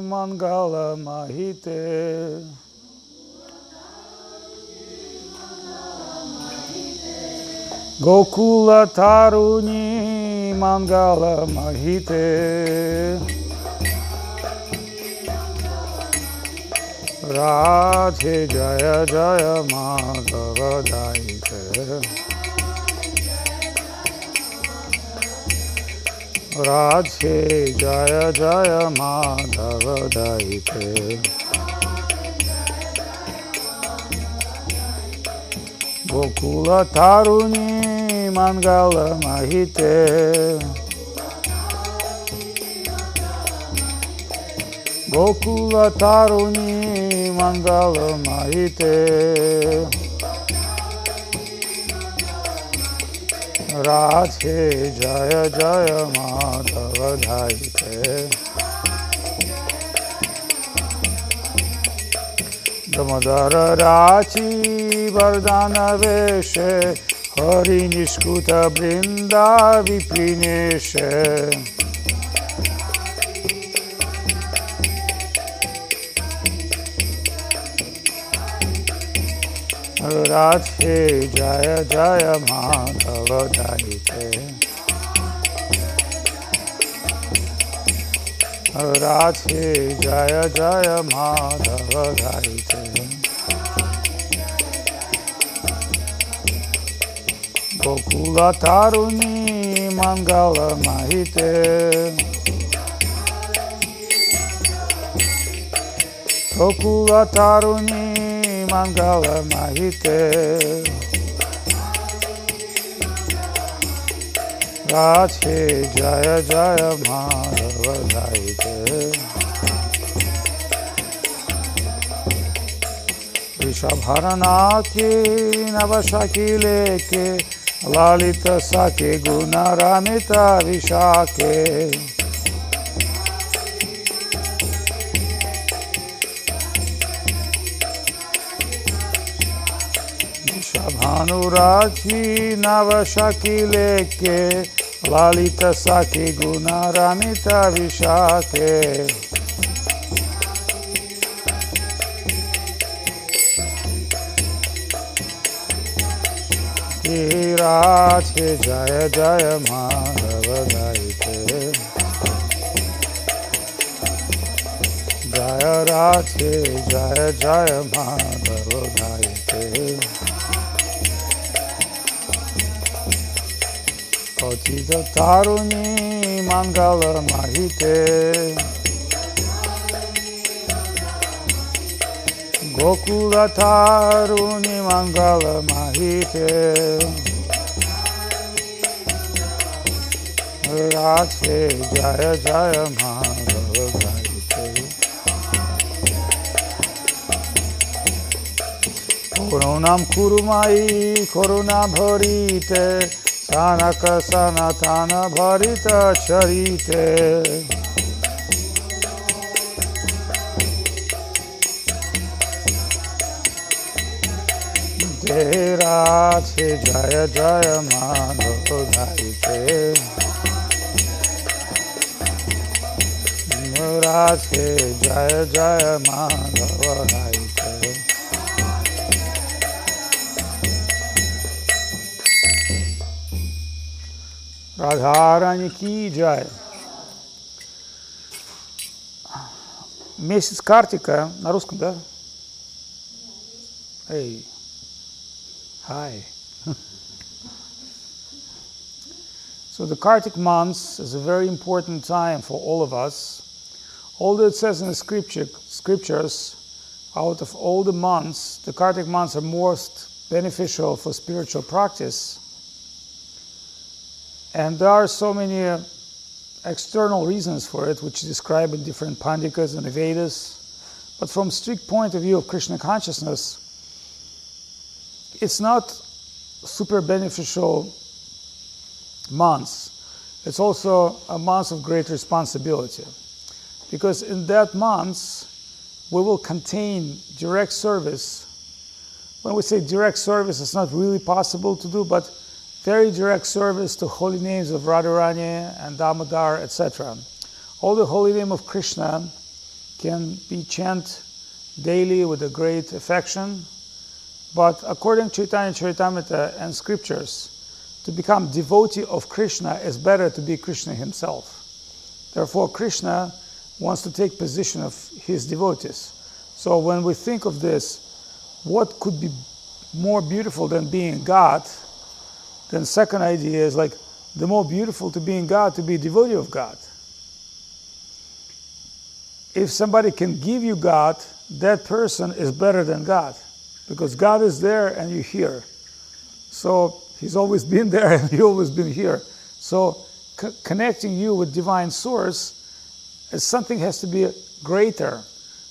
Mangala Mahite Gokula Taruni Mangala Mahite Radhe Jaya Jaya Madhava Daite Radhe Jaya Jaya Madhava Daite Gokula Taruni Mangala Mahite Gokula Taruni Mangala Mahite Radhe Jaya Jaya Madhava Daite Damadara Rachi Vardhana Veshe Hari Nishkuta Brinda Viprineshe Radhe Jaya Jaya Madhava Daite Radhe Jaya Jaya Madhava Daite Gokula Taruni Mangala Mahite Gokula Taruni Mangala Mahite Radhe Jaya Jaya Madhava Daite Vishabharanaki Navashaki Leke Lalita Sake Guna Ramita Vishake Vishabhanuraki Navashaki Leke Lalita Sake Guna Ramita Vishake Radhe Jaya Jaya Madhava Daite Jaya Radhe Jaya Jaya Madhava Daite Patita Taruni Mangala Mahite Gokula Taruni Mangala Mahite Radhe Jaya Jaya Madhava Daite Koronam Kurumai Koruna Bharite Sanaka Sanatana Bharita Charite Radhe Jaya Jaya Madhava Daite Radhe Jaya Jaya Madhava Daite Radharani Ki Jai. Месяц Картика на русском, да? Эй. Hi. So the Kartik months is a very important time for all of us. Although it says in the scriptures, out of all the months, the Kartik months are most beneficial for spiritual practice. And there are so many external reasons for it, which describe in different Pandikas and the Vedas. But from strict point of view of Krishna consciousness, it's not super beneficial months. It's also a month of great responsibility. Because in that month, we will contain direct service. When we say direct service, it's not really possible to do, but very direct service to holy names of Radharani and Damodar, etc. All the holy name of Krishna can be chanted daily with a great affection. But according to Chaitanya Charitamrita and scriptures, to become devotee of Krishna is better to be Krishna himself. Therefore, Krishna wants to take position of his devotees. So when we think of this, what could be more beautiful than being God? Then second idea is like, the more beautiful to being God, to be a devotee of God. If somebody can give you God, that person is better than God, because God is there and you're here. So he's always been there and you've always been here. So connecting you with divine source is something has to be greater,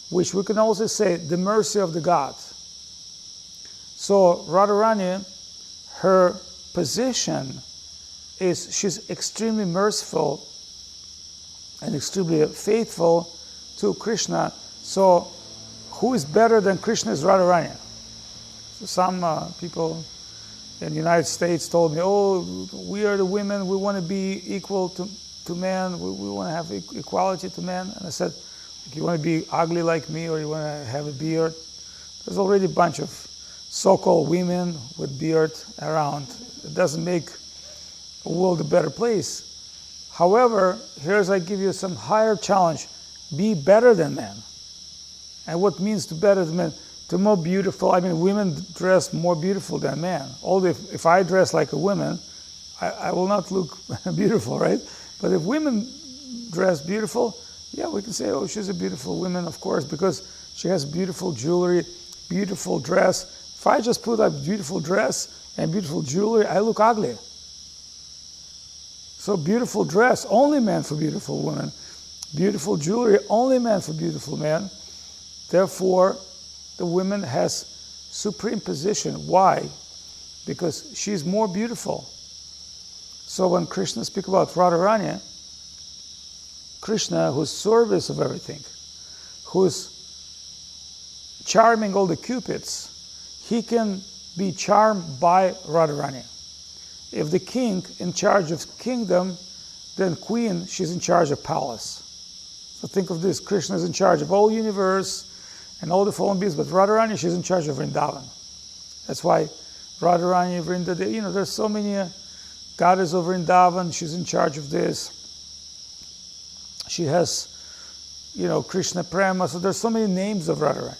which we can also say the mercy of the God. So Radharani, her position is she's extremely merciful and extremely faithful to Krishna. So who is better than Krishna is Radharani. So some people in the United States told me, oh, we are the women, we want to be equal to men, we want to have equality to men. And I said, you want to be ugly like me, or you want to have a beard? There's already a bunch of so-called women with beard around. It doesn't make a world a better place. However, here's I give you some higher challenge. Be better than men. And what means to better than men? To more beautiful. I mean, women dress more beautiful than men. Although if I dress like a woman, I will not look beautiful, right? But if women dress beautiful, yeah, we can say, oh, she's a beautiful woman, of course, because she has beautiful jewelry, beautiful dress. If I just put a beautiful dress and beautiful jewelry, I look ugly. So beautiful dress, only meant for beautiful women. Beautiful jewelry, only meant for beautiful men. Therefore, the woman has supreme position. Why? Because she's more beautiful. So when Krishna speaks about Radharani, Krishna, who's service of everything, who's charming all the cupids, he can be charmed by Radharani. If the king in charge of kingdom, then queen, she's in charge of palace. So think of this, Krishna is in charge of all universe and all the fallen beings, but Radharani, she's in charge of Vrindavan. That's why Radharani, Vrindavan, there's so many goddess of Vrindavan, she's in charge of this. She has, Krishna Prema, so there's so many names of Radharani.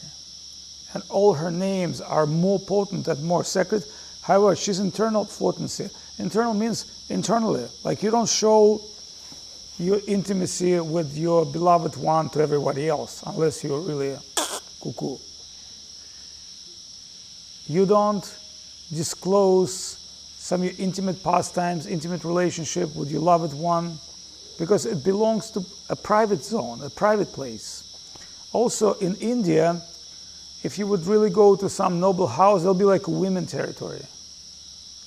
And all her names are more potent and more sacred. However, she's internal potency. Internal means internally. Like you don't show your intimacy with your beloved one to everybody else, unless you're really cuckoo. You don't disclose some of your intimate pastimes, intimate relationship with your loved one, because it belongs to a private zone, a private place. Also in India, if you would really go to some noble house, there'll be like a women territory.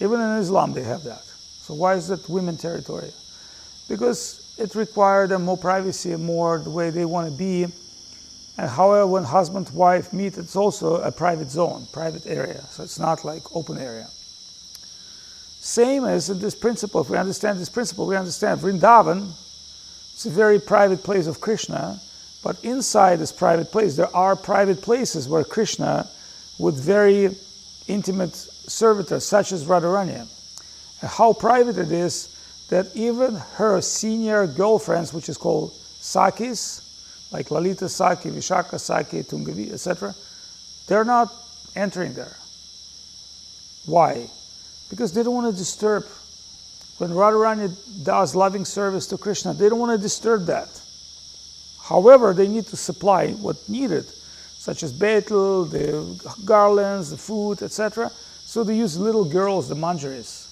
Even in Islam they have that. So why is that women territory? Because it requires them more privacy, more the way they want to be. And however, when husband and wife meet, it's also a private zone, private area. So it's not like open area. Same as in this principle. If we understand this principle, we understand Vrindavan, it's a very private place of Krishna, but inside this private place, there are private places where Krishna, with very intimate servitors, such as Radharani. And how private it is that even her senior girlfriends, which is called Sakis, like Lalita Saki, Vishaka Saki, Tungavi, etc., they're not entering there. Why? Because they don't want to disturb. When Radharani does loving service to Krishna, they don't want to disturb that. However, they need to supply what needed, such as betel, the garlands, the food, etc. So they use little girls, the manjaris,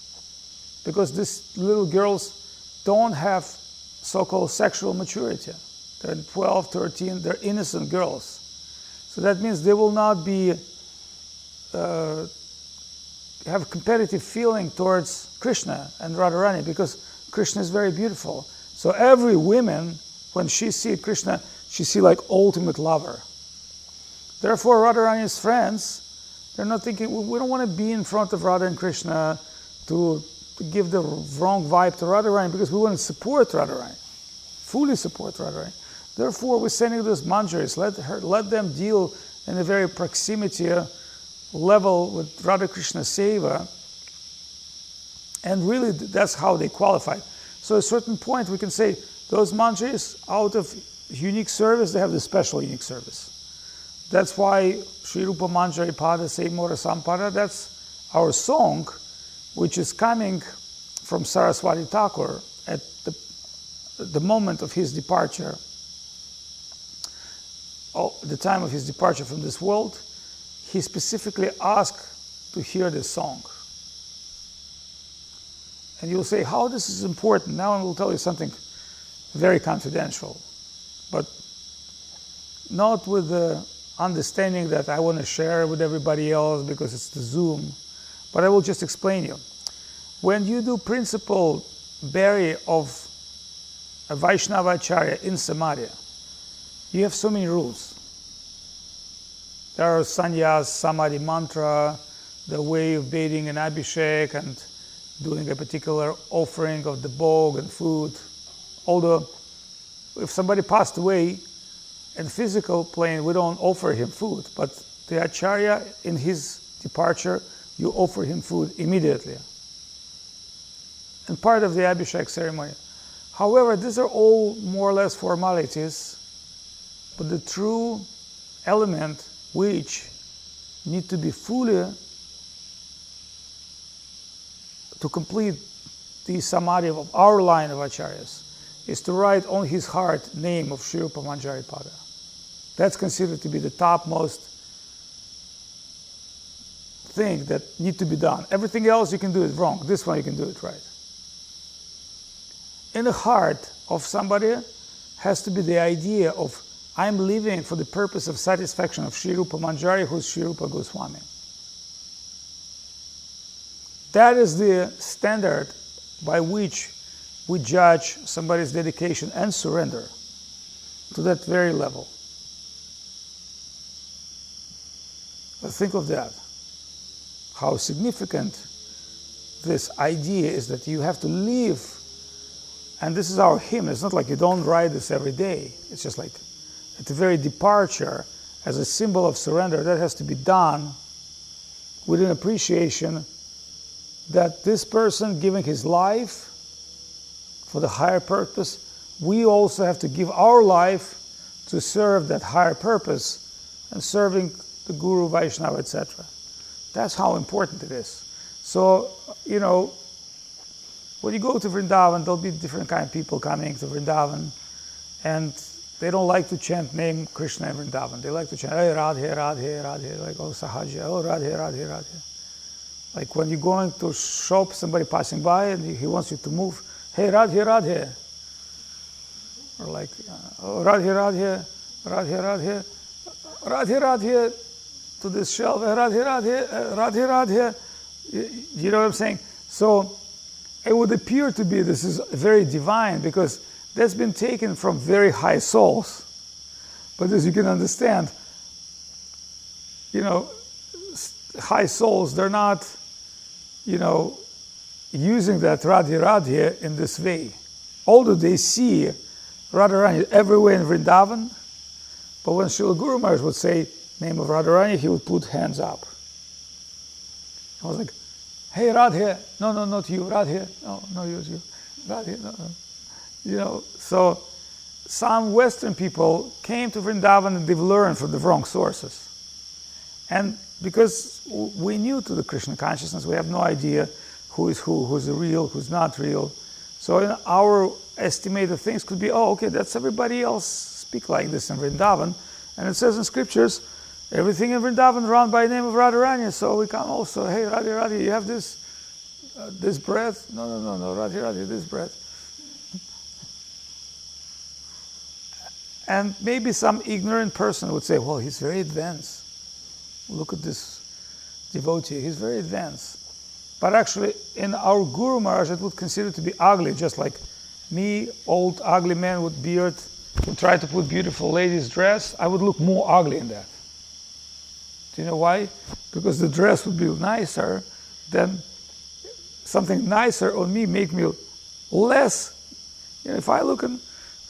because these little girls don't have so-called sexual maturity. They're 12, 13, they're innocent girls. So that means they will not be have competitive feeling towards Krishna and Radharani, because Krishna is very beautiful. So every woman, when she sees Krishna, she sees like ultimate lover. Therefore, Radharani's friends, they're not thinking, we don't want to be in front of Radha and Krishna to give the wrong vibe to Radharani, because we want to support Radharani, fully support Radharani. Therefore, we're sending those manjaris. Let them deal in a very proximity level with Radha Krishna Seva. And really, that's how they qualify. So at a certain point, we can say those manjaris, out of unique service, they have the special unique service. That's why Sri Rupa Manjari Pada Se Mora Sampada, that's our song, which is coming from Saraswati Thakur at the moment of his departure, the time of his departure from this world. He specifically asked to hear this song. And you'll say, how this is important? Now I will tell you something very confidential, but not with the understanding that I want to share with everybody else because it's the Zoom, but I will just explain you. When you do principal bari of a Vaishnava Acharya in Samadhi, you have so many rules. There are sannyas, samadhi mantra, the way of bathing an abhishek and doing a particular offering of the bhog and food. Although, if somebody passed away in physical plane, we don't offer him food, but the acharya, in his departure, you offer him food immediately. And part of the abhishek ceremony. However, these are all more or less formalities, but the true element which need to be fully to complete the samadhi of our line of acharyas is to write on his heart name of Sri Rupa Manjari Pada. That's considered to be the topmost thing that need to be done. Everything else you can do it wrong. This one you can do it right. In the heart of somebody has to be the idea of I'm living for the purpose of satisfaction of Sri Rupa Manjari, who is Sri Rupa Goswami. That is the standard by which we judge somebody's dedication and surrender to that very level. But think of that. How significant this idea is that you have to live. And this is our hymn. It's not like you don't write this every day. It's just like at the very departure, as a symbol of surrender, that has to be done with an appreciation that this person giving his life for the higher purpose, we also have to give our life to serve that higher purpose and serving the Guru, Vaishnava, etc. That's how important it is. So, you know, when you go to Vrindavan, there'll be different kind of people coming to Vrindavan, and they don't like to chant name Krishna in Vrindavan. They like to chant, hey, Radhe, Radhe, Radhe, like, oh, Sahaja, oh, Radhe, Radhe, Radhe. Like when you're going to shop, somebody passing by and he wants you to move, hey, Radhe, Radhe. Or like, oh, Radhe, Radhe, Radhe, Radhe, Radhe, Radhe, to this shelf, Radhe, Radhe, Radhe, Radhe. You know what I'm saying? So it would appear to be this is very divine because that's been taken from very high souls. But as you can understand, you know, high souls, they're not, you know, using that Radhe Radhe in this way. Although they see Radharani everywhere in Vrindavan, but when Srila Guru Maharaj would say name of Radharani, he would put hands up. I was like, hey Radhe, no, not you, Radhe, no, you, Radhe, no. You know, so some Western people came to Vrindavan and they've learned from the wrong sources. And because we're new to the Krishna consciousness, we have no idea who is who, who's real, who's not real. So in our estimated things could be, oh, okay, that's everybody else speak like this in Vrindavan. And it says in scriptures, everything in Vrindavan run by the name of Radharani. So we come also, hey, Radhe, Radhe, you have this breath? No, Radhe, Radhe, this breath. And maybe some ignorant person would say, well, he's very advanced. Look at this devotee, he's very advanced. But actually, in our Guru Maharaj, it would consider to be ugly, just like me, old ugly man with beard, who try to put beautiful lady's dress, I would look more ugly in that. Do you know why? Because the dress would be nicer, then something nicer on me make me less. You know, if I look in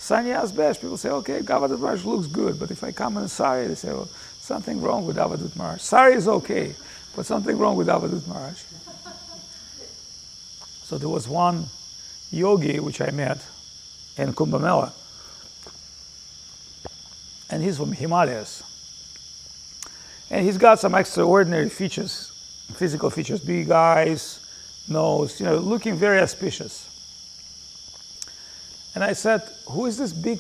Sannyas Besh, people say, okay, Avadhut Maharaj looks good, but if I come in sari, they say, well, something wrong with Avadhut Maharaj. Sari is okay, but something wrong with Avadhut Maharaj. So there was one yogi which I met in Kumbh Mela, and he's from Himalayas. And he's got some extraordinary features, physical features, big eyes, nose, looking very auspicious. And I said, who is this big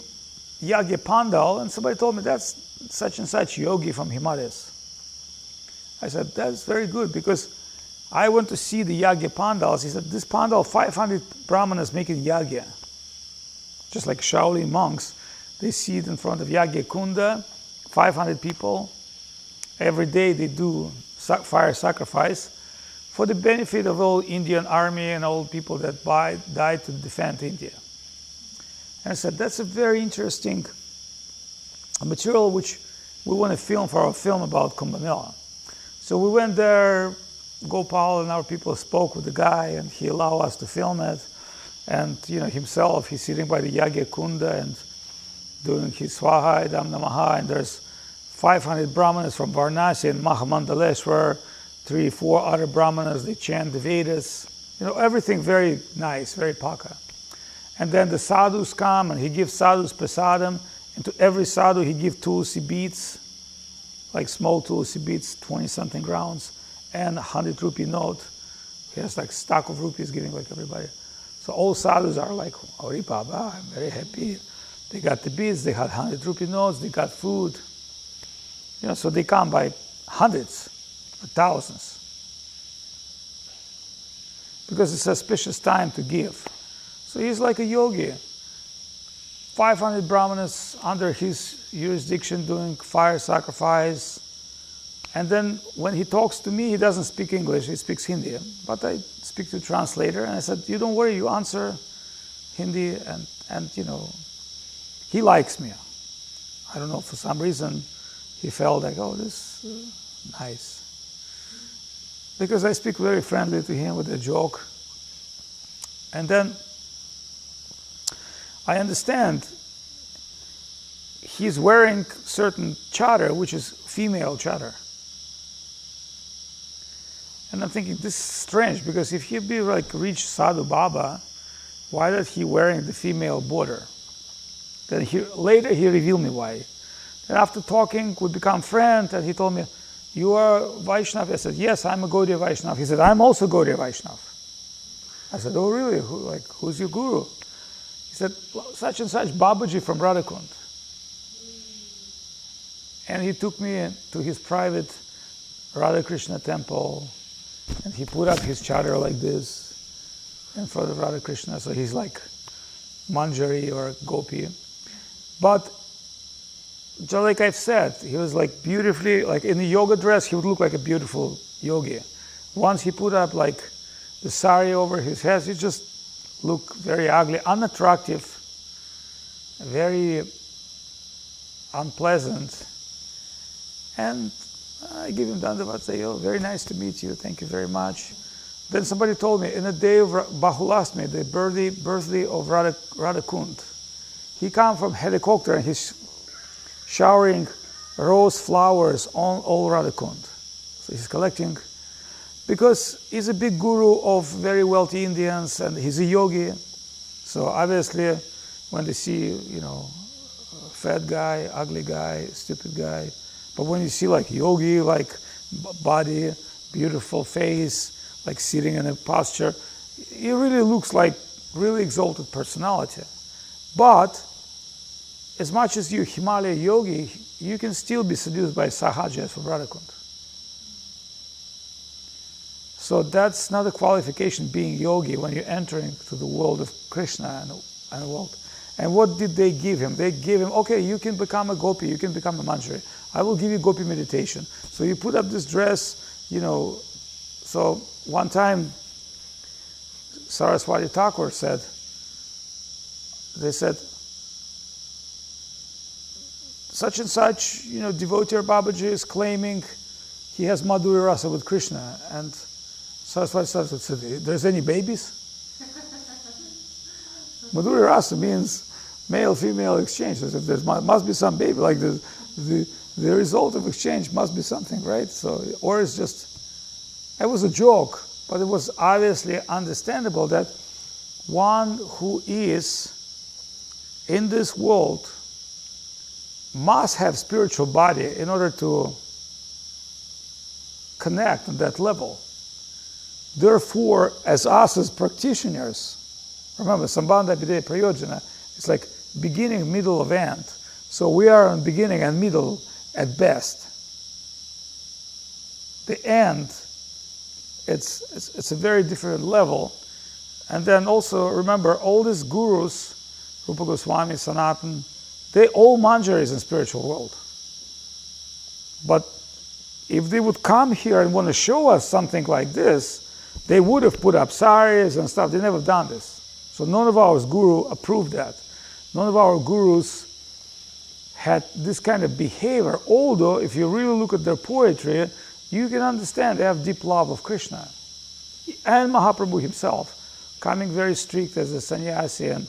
Yagya Pandal? And somebody told me, that's such and such yogi from Himalayas. I said, that's very good, because I went to see the Yagya Pandals. He said, this Pandal, 500 Brahmanas making Yagya. Just like Shaolin monks, they sit in front of Yagya Kunda, 500 people. Every day they do fire sacrifice for the benefit of all Indian army and all people that died to defend India. And I said, that's a very interesting material which we want to film for our film about Kumbh Mela. So we went there, Gopal and our people spoke with the guy, and he allowed us to film it. And himself, he's sitting by the Yagya Kunda and doing his Swaha, Idam Namaha, and there's 500 Brahmanas from Varanasi and Mahamandaleshwar, 3-4 other Brahmanas, they chant the Vedas. Everything very nice, very paka. And then the sadhus come and he gives sadhus prasadam, and to every sadhu he gives tulsi beads, like small tulsi beads, 20-something rounds, and 100 rupee note. He has like stack of rupees giving like everybody. So all sadhus are like, Ori Baba, I'm very happy. They got the beads, they had 100 rupee notes, they got food. So they come by hundreds, or thousands. Because it's a auspicious time to give. So he's like a yogi. 500 Brahmanas under his jurisdiction doing fire sacrifice. And then when he talks to me, he doesn't speak English, he speaks Hindi. But I speak to the translator, and I said, you don't worry, you answer Hindi, and he likes me. I don't know, for some reason, he felt like, oh, this is nice. Because I speak very friendly to him with a joke. And then I understand he's wearing certain chadar, which is female chadar. And I'm thinking, this is strange, because if he'd be like rich Sadhu Baba, why is he wearing the female border? Then later he revealed me why. And after talking, we become friends, and he told me, you are Vaishnav? I said, yes, I'm a Gaudiya Vaishnav. He said, I'm also Gaudiya Vaishnav. I said, oh really? Who's your guru? He said, such and such Babaji from Radhakund. And he took me to his private Radha Krishna temple, and he put up his chadar like this in front of Radha Krishna. So he's like Manjari or Gopi. But just like I've said, he was like beautifully, like in the yoga dress, he would look like a beautiful yogi. Once he put up like the sari over his head, he just looked very ugly, unattractive, very unpleasant. And I give him dandavat, say, oh, very nice to meet you, thank you very much. Then somebody told me, in the day of Bahulastmi, the birthday of Radhakund, he came from helicopter and he's showering rose flowers on all Radhakund. So he's collecting, because he's a big guru of very wealthy Indians and he's a yogi. So obviously, when they see, fat guy, ugly guy, stupid guy, but when you see like yogi, like body, beautiful face, like sitting in a posture, he really looks like really exalted personality. But as much as you're Himalaya yogi, you can still be seduced by sahajas from Radhakund. So that's not a qualification being yogi when you're entering to the world of Krishna and the world. And what did they give him? They gave him, okay, you can become a gopi, you can become a manjari. I will give you gopi meditation. So you put up this dress, So one time, Saraswati Thakur said, they said, such and such, devotee or Babaji is claiming he has Madhuri Rasa with Krishna. And Saraswati Thakur said, there's any babies? Madhuri Rasa means male-female exchange. So if there must be some baby, like the result of exchange must be something, right? So, or it's just, it was a joke, but it was obviously understandable that one who is in this world must have spiritual body in order to connect on that level. Therefore, as us as practitioners, remember, Sambandha Bidaya Prayojana, it's like beginning, middle, of end. So we are on beginning and middle at best. The end, it's a very different level. And then also remember, all these gurus, Rupa Goswami, Sanatan, they all manjaris in spiritual world. But if they would come here and want to show us something like this, they would have put up saris and stuff. They never done this. So none of our guru approved that. None of our gurus had this kind of behavior, although if you really look at their poetry, you can understand they have deep love of Krishna. And Mahaprabhu himself, coming very strict as a sannyasi and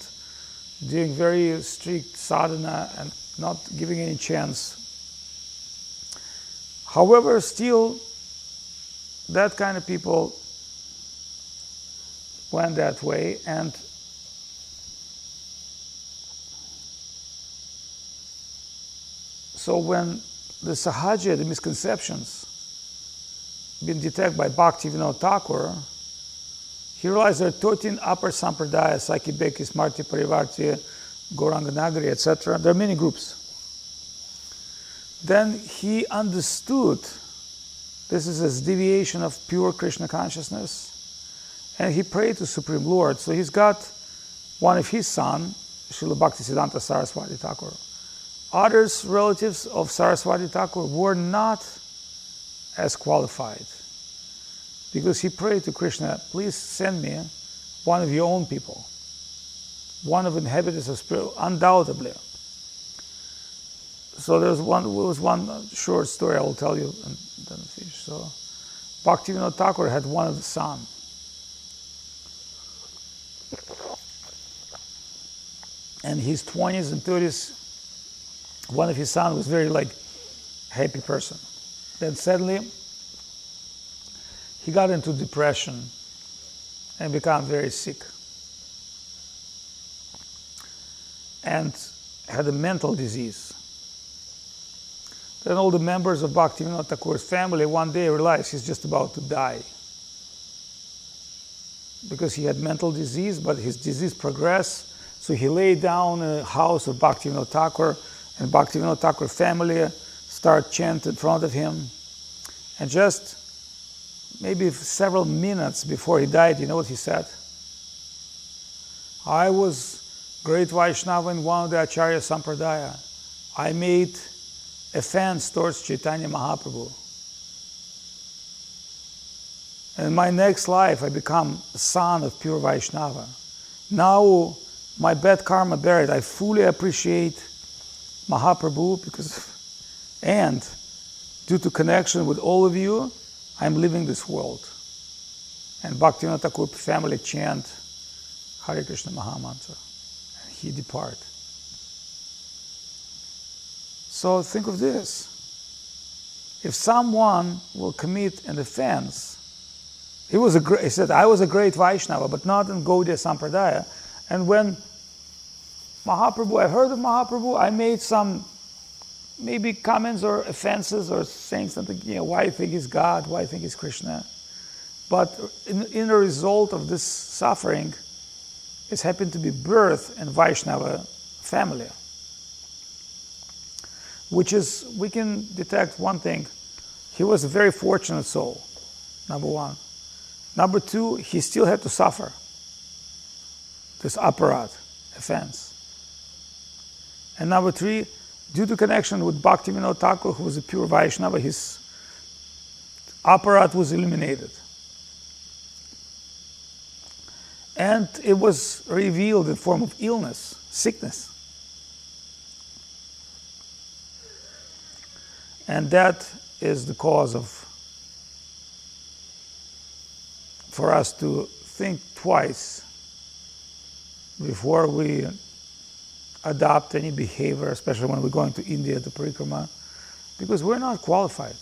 doing very strict sadhana and not giving any chance. However, still, that kind of people went that way, and so when the sahaja, the misconceptions, been detected by Bhakti Vinod Thakur, he realized there are 13 upper sampradayas, Sakhi Beki, Smarti Parivarti, Gauranga Nagari, etc. There are many groups. Then he understood this is a deviation of pure Krishna consciousness, and he prayed to Supreme Lord. So he's got one of his son, Srila Bhaktisiddhanta Saraswati Thakur. Others, relatives of Saraswati Thakur, were not as qualified, because he prayed to Krishna, please send me one of your own people, one of inhabitants of spirit, undoubtedly. So there was one short story I will tell you and then finish. So Bhaktivinoda Thakur had one of the sons. And his 20s and 30s, one of his sons was very happy person. Then suddenly he got into depression and became very sick. And had a mental disease. Then all the members of Bhaktivinoda Thakur's family one day realized he's just about to die. Because he had mental disease, but his disease progressed. So he lay down in the house of Bhaktivinoda Thakur, and Bhaktivinoda Thakur family started chanting in front of him. And just maybe several minutes before he died, you know what he said? I was great Vaishnava in one of the Acharya Sampradaya. I made offense towards Chaitanya Mahaprabhu. And in my next life, I become a son of pure Vaishnava. Now, my bad karma buried, I fully appreciate Mahaprabhu and due to connection with all of you, I'm leaving this world. And Bhaktivinoda Thakur family chant Hare Krishna Mahamantra. And he depart. So think of this. If someone will commit an offense, he said, I was a great Vaishnava, but not in Gaudiya Sampradaya. And when Mahaprabhu, I heard of Mahaprabhu, I made some maybe comments or offenses or saying something, why you think he's God, why you think he's Krishna. But in the result of this suffering, it's happened to be birth in Vaishnava family. Which is, we can detect one thing, he was a very fortunate soul, number one. Number two, he still had to suffer this aparat, offense. And number three, due to connection with Bhaktivinoda Thakur, who was a pure Vaishnava, his aparat was eliminated. And it was revealed in form of illness, sickness. And that is the cause for us to think twice before we adopt any behavior, especially when we're going to India to parikrama, because we're not qualified.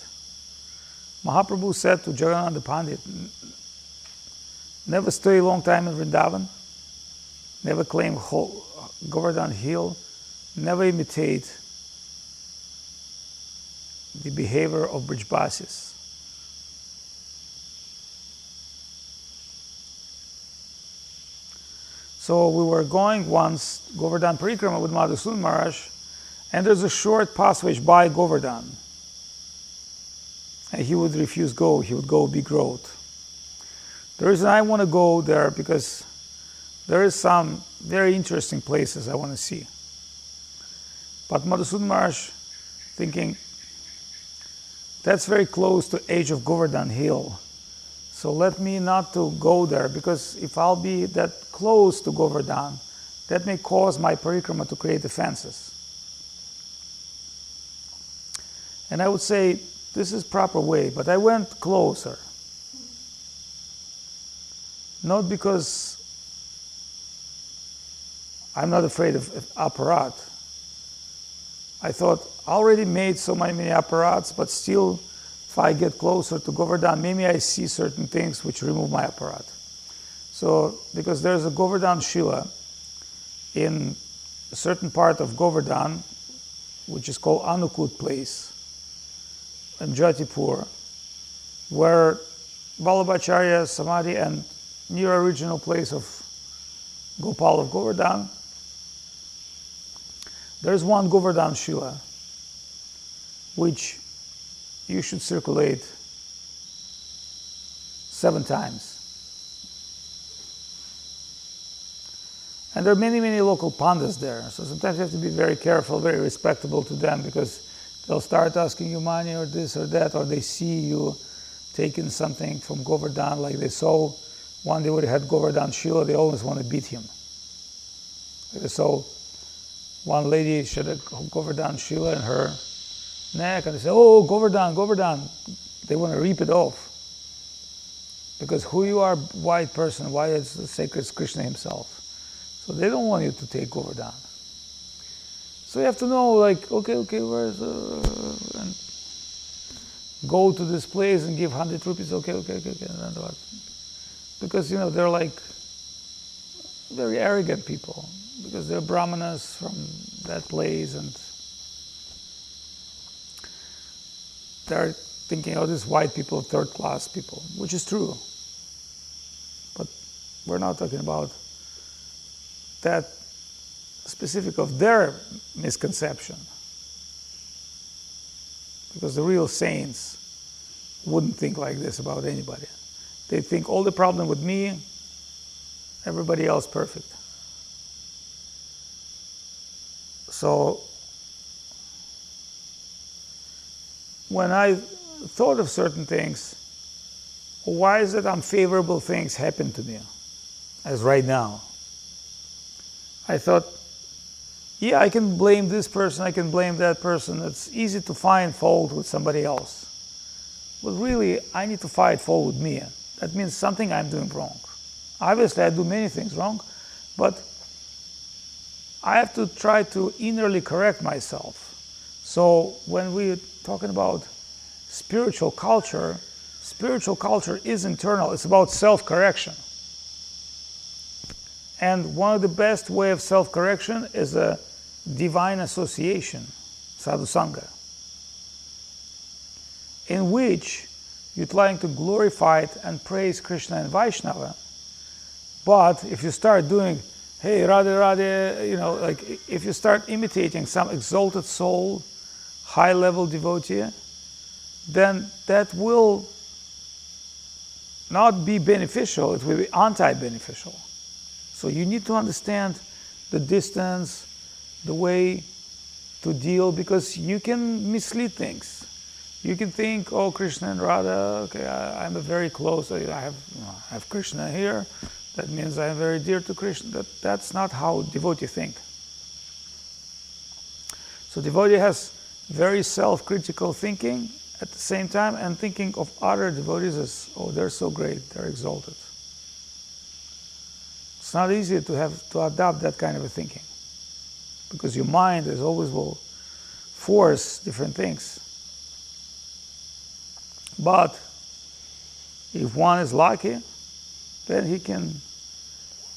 Mahaprabhu said to Jagannatha Pandit, never stay a long time in Vrindavan, never claim Govardhan Hill, never imitate the behavior of Brijbasis. So we were going once Govardhan Parikrama with Madhusudan Maharaj, and there's a short passage by Govardhan. And he would refuse go, he would go big road. The reason I want to go there because there is some very interesting places I want to see. But Madhusudan Maharaj thinking, that's very close to edge of Govardhan Hill. So let me not to go there, because if I'll be that close to Govardhan, that may cause my parikrama to create offenses. And I would say, this is proper way, but I went closer. Not because I'm not afraid of apparat. I thought, I already made so many apparats, but still, if I get closer to Govardhan, maybe I see certain things which remove my apparat. So, because there's a Govardhan Shila in a certain part of Govardhan, which is called Anukut place, in Jatipur, where Vallabhacharya Samadhi and near original place of Gopal of Govardhan, there's one Govardhan Shila, which you should circulate 7 times. And there are many local pandas there, so sometimes you have to be very careful, very respectable to them, because they'll start asking you money or this or that, or they see you taking something from Govardhan, like they saw one day when he had Govardhan Shila, they always want to beat him. They saw one lady, she had a Govardhan Shila in her neck, and they say, oh, Govardhan, Govardhan. They want to rip it off. Because who you are, white person, why is the sacred Krishna himself? So they don't want you to take Govardhan. So you have to know, like, okay, where's and go to this place and give 100 rupees, okay. And then what? Because, they're like very arrogant people, because they're brahmanas from that place, and they're thinking, oh, these white people, third-class people, which is true. But we're not talking about that specific of their misconception. Because the real saints wouldn't think like this about anybody. They think all the problem with me, everybody else perfect. So when I thought of certain things, why is it unfavorable things happen to me, as right now? I thought, yeah, I can blame this person, I can blame that person. It's easy to find fault with somebody else. But really, I need to find fault with me. That means something I'm doing wrong. Obviously, I do many things wrong, but I have to try to innerly correct myself. So when we're talking about spiritual culture is internal. It's about self-correction. And one of the best way of self-correction is a divine association, sadhusanga, in which you're trying to glorify and praise Krishna and Vaishnava. But if you start doing, hey, Radhe Radhe, like if you start imitating some exalted soul, high-level devotee, then that will not be beneficial, it will be anti-beneficial. So you need to understand the distance, the way to deal, because you can mislead things. You can think, oh, Krishna and Radha, okay, I'm a very close, I have Krishna here, that means I'm very dear to Krishna. That's not how devotee think. So devotee has very self-critical thinking at the same time, and thinking of other devotees as, oh, they're so great, they're exalted. It's not easy to adopt that kind of a thinking. because your mind is always will force different things. But if one is lucky, then he can,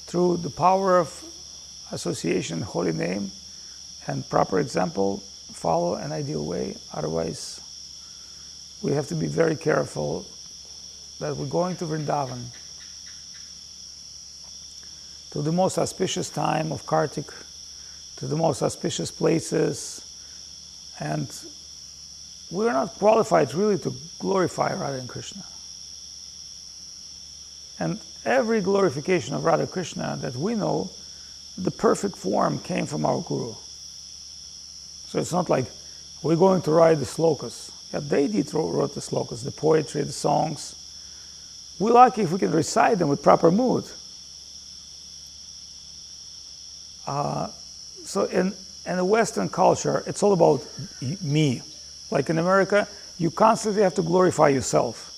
through the power of association, holy name, and proper example, follow an ideal way. Otherwise, we have to be very careful that we're going to Vrindavan, to the most auspicious time of Kartik, to the most auspicious places, and we are not qualified really to glorify Radha and Krishna. And every glorification of Radha Krishna that we know, the perfect form came from our Guru. So it's not like we're going to write the slokas. Yeah, they wrote the slokas, the poetry, the songs. We're lucky if we can recite them with proper mood. So in the Western culture, it's all about me. Like in America, you constantly have to glorify yourself.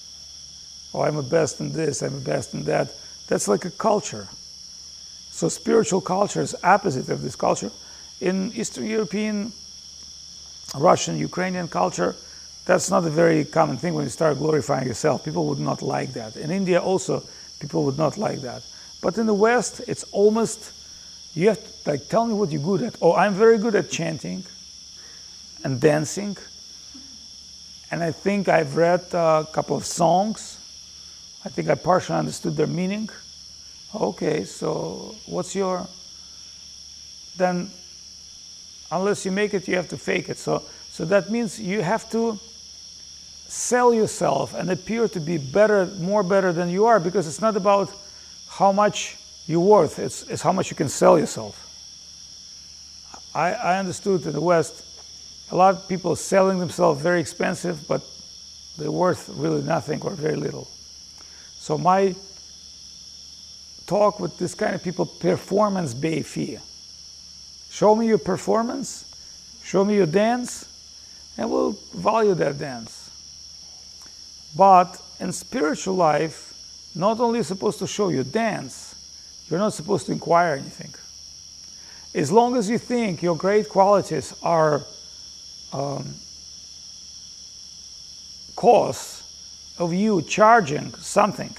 Oh, I'm the best in this, I'm the best in that. That's like a culture. So spiritual culture is opposite of this culture. In Eastern European, Russian, Ukrainian culture, that's not a very common thing when you start glorifying yourself. People would not like that. In India also, people would not like that. But in the West, it's almost, you have to, like, tell me what you're good at. Oh, I'm very good at chanting and dancing. And I think I've read a couple of songs. I think I partially understood their meaning. Okay, so what's your... Then, unless you make it, you have to fake it. So that means you have to sell yourself and appear to be better, more better than you are, because it's not about how much you're worth, it's how much you can sell yourself. I understood in the West, a lot of people selling themselves very expensive, but they're worth really nothing or very little. So my talk with this kind of people, performance-based fee. Show me your performance, show me your dance, and we'll value that dance. But in spiritual life, not only are you supposed to show your dance, you're not supposed to inquire anything. As long as you think your great qualities are cause of you charging something,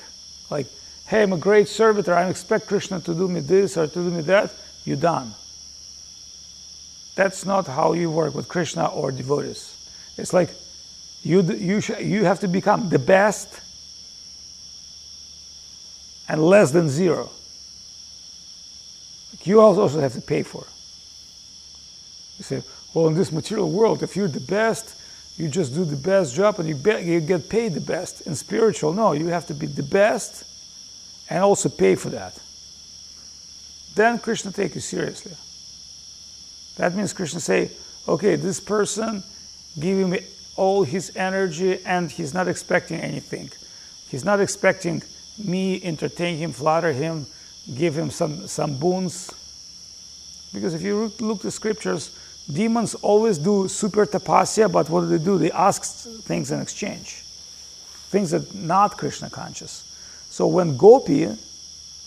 like, hey, I'm a great servitor, I expect Krishna to do me this or to do me that, you're done. That's not how you work with Krishna or devotees. It's like you have to become the best and less than zero. You also have to pay for it. You say, well, in this material world, if you're the best, you just do the best job and you get paid the best. In spiritual, no, you have to be the best and also pay for that. Then Krishna takes you seriously. That means Krishna say, okay, this person giving me all his energy and he's not expecting anything. He's not expecting me entertain him, flatter him, give him some boons. Because if you look at the scriptures, demons always do super tapasya, but what do? They ask things in exchange. Things that are not Krishna conscious. So when gopis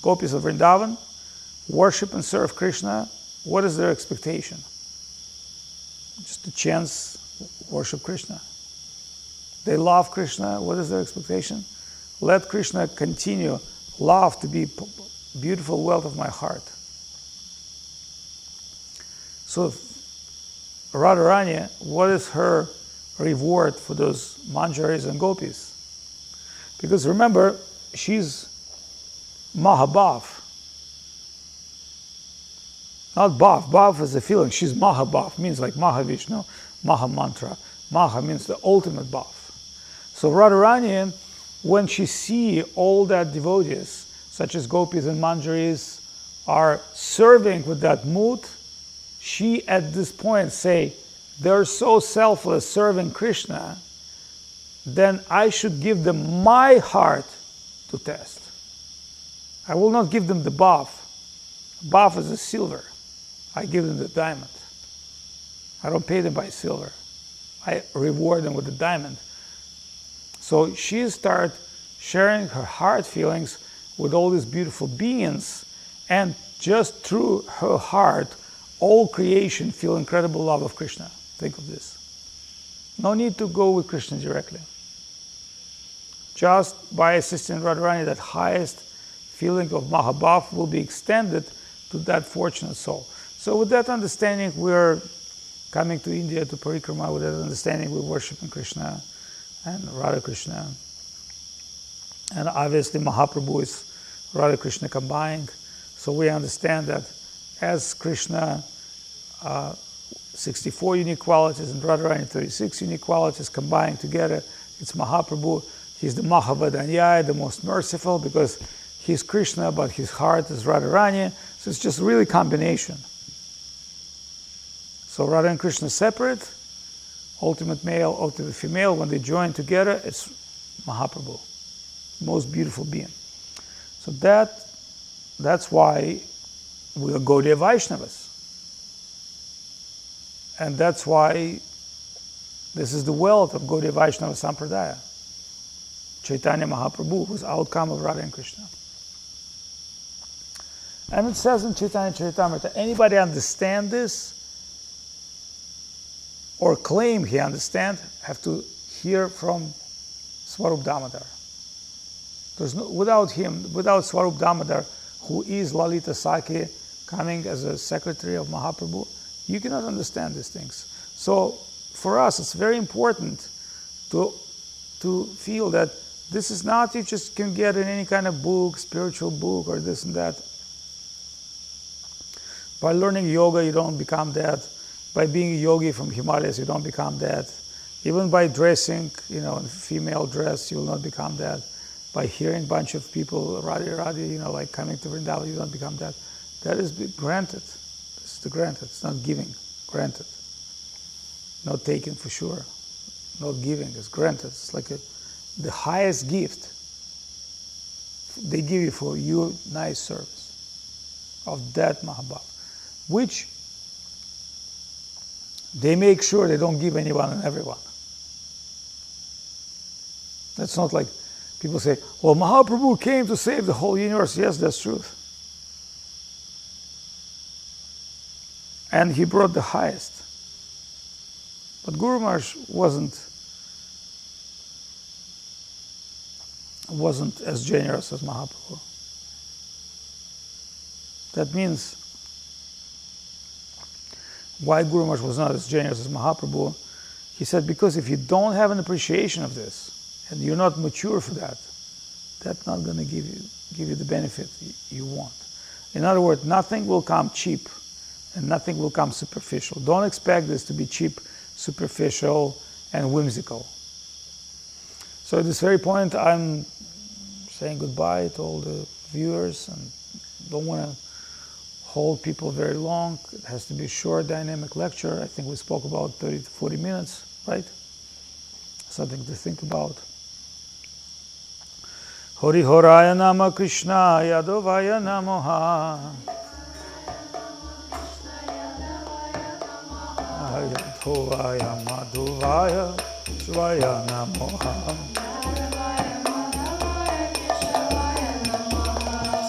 of Vrindavan, worship and serve Krishna, what is their expectation? Just a chance, worship Krishna. They love Krishna, what is their expectation? Let Krishna continue, love to be beautiful wealth of my heart. So Radharani, what is her reward for those manjaris and gopis? Because remember, she's Mahabhav. Not Bhav. Bhav is a feeling. She's Mahabhav, means like Mahavishnu, Maha Mantra. Maha means the ultimate Bhav. So Radharani, when she see all that devotees, such as gopis and manjaris, are serving with that mood, she at this point say, they're so selfless serving Krishna, then I should give them my heart to test. I will not give them the Bhav. Bhav is a silver. I give them the diamond. I don't pay them by silver. I reward them with the diamond. So she started sharing her heart feelings with all these beautiful beings, and just through her heart, all creation feel incredible love of Krishna. Think of this. No need to go with Krishna directly. Just by assisting Radharani, that highest feeling of Mahabhav will be extended to that fortunate soul. So with that understanding, we're coming to India to parikrama. With that understanding, we're worshiping Krishna and Radha Krishna. And obviously Mahaprabhu is Radha Krishna combined. So we understand that as Krishna, 64 unique qualities, and Radharani 36 unique qualities combined together, it's Mahaprabhu. He's the Mahavadanyaya, the most merciful, because he's Krishna, but his heart is Radharani. So it's just really combination. So Radha and Krishna separate, ultimate male, ultimate female. When they join together, it's Mahaprabhu, most beautiful being. So that's why we are Gaudiya Vaishnavas. And that's why this is the wealth of Gaudiya Vaishnava Sampradaya. Chaitanya Mahaprabhu was outcome of Radha and Krishna. And it says in Chaitanya Charitamrita, anybody understand this or claim he understand, have to hear from Swarup Damodar. There's no, without him, without Swarup Damodar, who is Lalita Sakhi, coming as a secretary of Mahaprabhu, you cannot understand these things. So for us, it's very important to feel that this is not you just can get in any kind of book, spiritual book or this and that. By learning yoga, you don't become that. By being a yogi from Himalayas, you don't become that. Even by dressing, in female dress, you will not become that. By hearing a bunch of people, Radhi, like coming to Vrindavan, you don't become that. That is granted. This is the granted. It's not giving, granted. Not taken for sure. Not giving, it's granted. It's like the highest gift they give you for your nice service of that Mahabhav, which they make sure they don't give anyone and everyone. That's not like people say, well, Mahaprabhu came to save the whole universe. Yes, that's truth. And he brought the highest. But Guru Maharaj wasn't as generous as Mahaprabhu. That means why Guru Maharaj was not as generous as Mahaprabhu. He said, because if you don't have an appreciation of this, and you're not mature for that, that's not going to give you the benefit you want. In other words, nothing will come cheap, and nothing will come superficial. Don't expect this to be cheap, superficial, and whimsical. So at this very point, I'm saying goodbye to all the viewers, and don't want to hold people very long. It has to be a short, dynamic lecture. I think we spoke about 30 to 40 minutes, right? Something to think about. Hari Horaya Nama Krishna Yadavaya Namaha. Ayadhovaya Madhuvaya Svaya Namaha.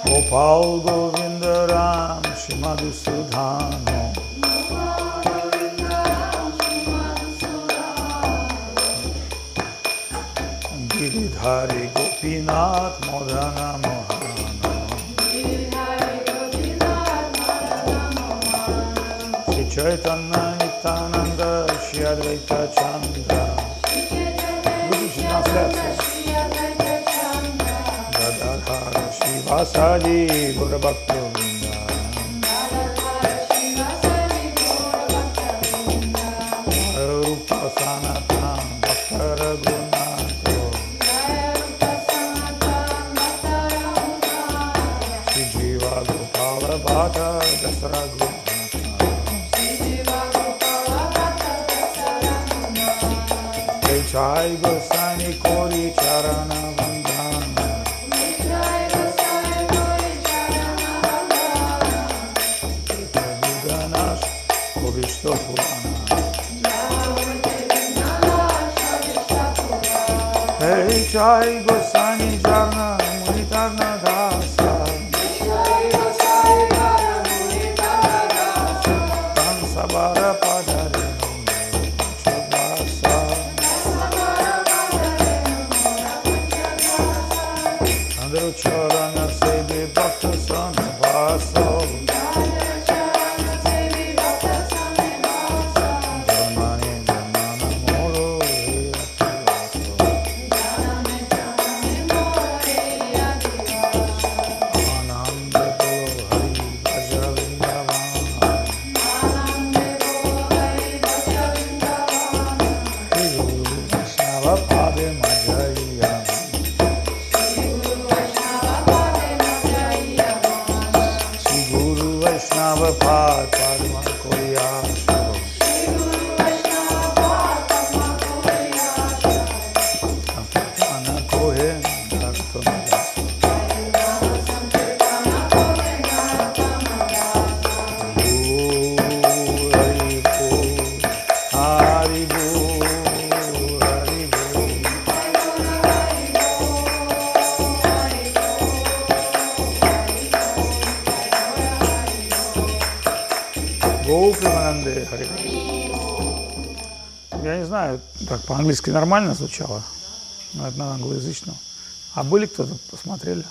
Gopal Govinda Ram Shrimadu Sudhano. Giridhari Gopinath Modana Mohana. Shri Chaitanya Nityananda Shri Advaita Chandra. Gadadhara Shri Vasadi Guru Bhakti Vrinda. Rupa Sanatan Bhakta Raghunato. Shri Jiva Gopala Bhata Dasara Gopala. Jai Gosani Kori Charana Vandana. Vidanash Kovishto Purana. Hey Jai Gosani Jarna Munitarna Dasa. Charana Sevi Bhakta Sanvaso Dhamani Dhamana Moro Ananda Polo Hari Bhaja Vrindavan Vaishnava Pade Majaya Shri Guru Vaishnava Pad Padma Koriya Sankirtana Kohe Bhaktamaya Hari Bol Hari Bol Hari Bol Гопримананде Хари. Я не знаю, так по-английски нормально звучало, но это на англоязычном. А были кто-то, посмотрели?